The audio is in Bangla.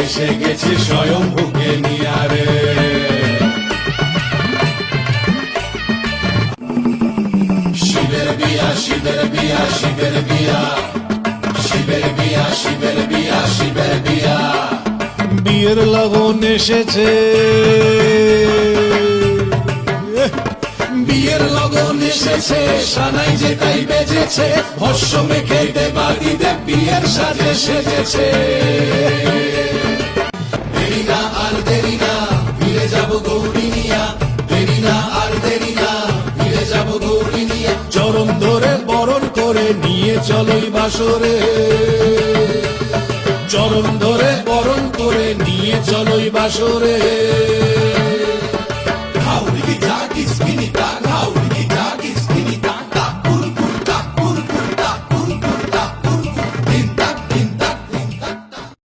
এসে গেছে স্বয়ং ভুকে নিয়ারে। শিবের বিয়া শিবের বিয়া শিবের বিয়া, শিবের বিয়া শিবের বিয়া শিবের বিয়া, বিয়ের লগন এসেছে, বিয়ের লগন এসেছে, সানাই যে তাই বেজেছে, ভস্য মেখে দেবাদিদেব বিয়ের সাজে সেজেছে। দেরি না আর দেরি না, ফিরে যাব গৌরী নিয়া, দেরি না আর দেরি না, ফিরে যাব গৌরী নিয়া, চরণ ধরে বরণ করে নিয়ে চলোই বাসরে, চরণ ধরে বরণ করে নিয়ে চলোই বাসরে।